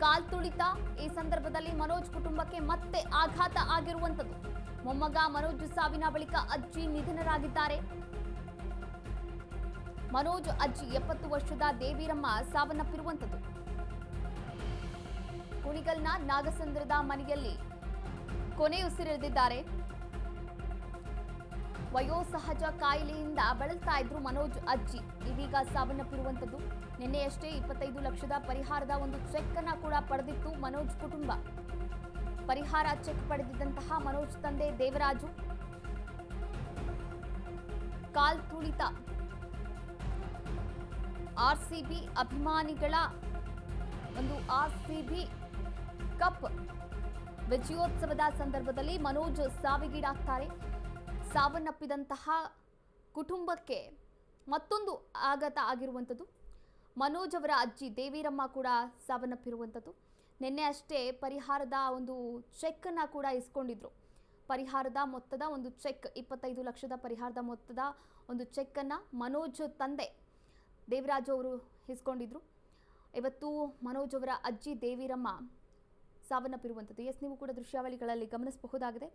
ಕಾಲ್ ತುಳಿತ. ಈ ಸಂದರ್ಭದಲ್ಲಿ ಮನೋಜ್ ಕುಟುಂಬಕ್ಕೆ ಮತ್ತೆ ಆಘಾತ ಆಗಿರುವಂತದ್ದು. ಮೊಮ್ಮಗ ಮನೋಜ್ ಸಾವಿನ ಬಳಿಕ ಅಜ್ಜಿ ನಿಧನರಾಗಿದ್ದಾರೆ. ಮನೋಜ್ ಅಜ್ಜಿ 70 ವರ್ಷದ ದೇವಿರಮ್ಮ ಸಾವನ್ನಪ್ಪಿರುವಂತದ್ದು. ಕುಣಿಗಲ್ನ ನಾಗಸಂದ್ರದ ಮನೆಯಲ್ಲಿ ಕೊನೆಯುಸಿರೆಳೆದಿದ್ದಾರೆ. ವಯೋಸಹಜ ಕಾಯಿಲೆಯಿಂದ ಬಳಲ್ತಾ ಇದ್ರು ಮನೋಜ್ ಅಜ್ಜಿ. ಇದೀಗ ಸಾವನ್ನಪ್ಪಿರುವಂತದ್ದು. ನಿನ್ನೆಯಷ್ಟೇ 25 ಲಕ್ಷದ ಪರಿಹಾರದ ಒಂದು ಚೆಕ್ ಅನ್ನ ಕೂಡ ಪಡೆದಿತ್ತು ಮನೋಜ್ ಕುಟುಂಬ. ಪರಿಹಾರ ಚೆಕ್ ಪಡೆದಿದ್ದಂತಹ ಮನೋಜ್ ತಂದೆ ದೇವರಾಜು ಕಾಲ್ ತುಳಿತ. ಆರ್ಸಿಬಿ ಅಭಿಮಾನಿಗಳ ಒಂದು ಆರ್ಸಿಬಿ ಕಪ್ ವಿಜಯೋತ್ಸವದ ಸಂದರ್ಭದಲ್ಲಿ ಮನೋಜ್ ಸಾವಿಗೀಡಾಗ್ತಾರೆ. ಸಾವನ್ನಪ್ಪಿದಂತಹ ಕುಟುಂಬಕ್ಕೆ ಮತ್ತೊಂದು ಆಘಾತ ಆಗಿರುವಂಥದ್ದು. ಮನೋಜ್ ಅವರ ಅಜ್ಜಿ ದೇವಿರಮ್ಮ ಕೂಡ ಸಾವನ್ನಪ್ಪಿರುವಂಥದ್ದು. ನಿನ್ನೆ ಅಷ್ಟೇ ಪರಿಹಾರದ ಒಂದು ಚೆಕ್ಕನ್ನು ಕೂಡ ಇಸ್ಕೊಂಡಿದ್ರು. ಪರಿಹಾರದ ಮೊತ್ತದ ಒಂದು ಚೆಕ್, 25 ಲಕ್ಷದ ಪರಿಹಾರದ ಮೊತ್ತದ ಒಂದು ಚೆಕ್ಕನ್ನು ಮನೋಜ್ ತಂದೆ ದೇವರಾಜು ಅವರು ಇಸ್ಕೊಂಡಿದ್ರು. ಇವತ್ತು ಮನೋಜ್ ಅವರ ಅಜ್ಜಿ ದೇವಿರಮ್ಮ ಸಾವನ್ನಪ್ಪಿರುವಂಥದ್ದು. ನೀವು ಕೂಡ ದೃಶ್ಯಾವಳಿಗಳಲ್ಲಿ ಗಮನಿಸಬಹುದಾಗಿದೆ.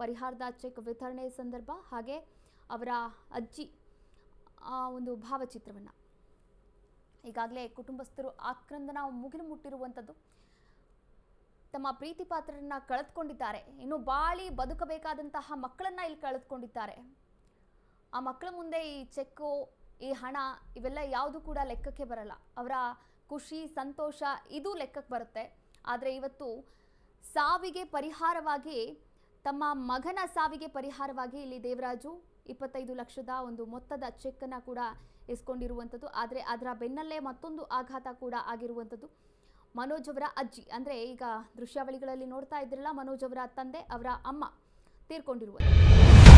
ಪರಿಹಾರದ ಚೆಕ್ ವಿತರಣೆ ಸಂದರ್ಭ ಹಾಗೆ ಅವರ ಅಜ್ಜಿ ಒಂದು ಭಾವಚಿತ್ರವನ್ನು. ಈಗಾಗಲೇ ಕುಟುಂಬಸ್ಥರು ಆಕ್ರಂದನ ಮುಗಿಲು ಮುಟ್ಟಿರುವಂಥದ್ದು. ತಮ್ಮ ಪ್ರೀತಿ ಪಾತ್ರರನ್ನ ಕಳೆದುಕೊಂಡಿದ್ದಾರೆ. ಇನ್ನು ಬಾಳಿ ಬದುಕಬೇಕಾದಂತಹ ಮಕ್ಕಳನ್ನ ಇಲ್ಲಿ ಕಳೆದುಕೊಂಡಿದ್ದಾರೆ. ಆ ಮಕ್ಕಳ ಮುಂದೆ ಈ ಚೆಕ್ಕು, ಈ ಹಣ ಇವೆಲ್ಲ ಯಾವುದು ಕೂಡ ಲೆಕ್ಕಕ್ಕೆ ಬರಲ್ಲ. ಅವರ ಖುಷಿ ಸಂತೋಷ ಇದು ಲೆಕ್ಕಕ್ಕೆ ಬರುತ್ತೆ. ಆದರೆ ಇವತ್ತು ಸಾವಿಗೆ ಪರಿಹಾರವಾಗಿ, ತಮ್ಮ ಮಗನ ಸಾವಿಗೆ ಪರಿಹಾರವಾಗಿ ಇಲ್ಲಿ ದೇವರಾಜು 25 ಲಕ್ಷದ ಒಂದು ಮೊತ್ತದ ಚೆಕ್ಕನ್ನು ಕೂಡ ಇಸ್ಕೊಂಡಿರುವಂಥದ್ದು. ಆದರೆ ಅದರ ಬೆನ್ನಲ್ಲೇ ಮತ್ತೊಂದು ಆಘಾತ ಕೂಡ ಆಗಿರುವಂಥದ್ದು. ಮನೋಜ್ ಅವರ ಅಜ್ಜಿ, ಅಂದರೆ ಈಗ ದೃಶ್ಯಾವಳಿಗಳಲ್ಲಿ ನೋಡ್ತಾ ಇದ್ರಲ್ಲ, ಮನೋಜ್ ಅವರ ತಂದೆ, ಅವರ ಅಮ್ಮ ತೀರ್ಕೊಂಡಿರುವಂಥದ್ದು.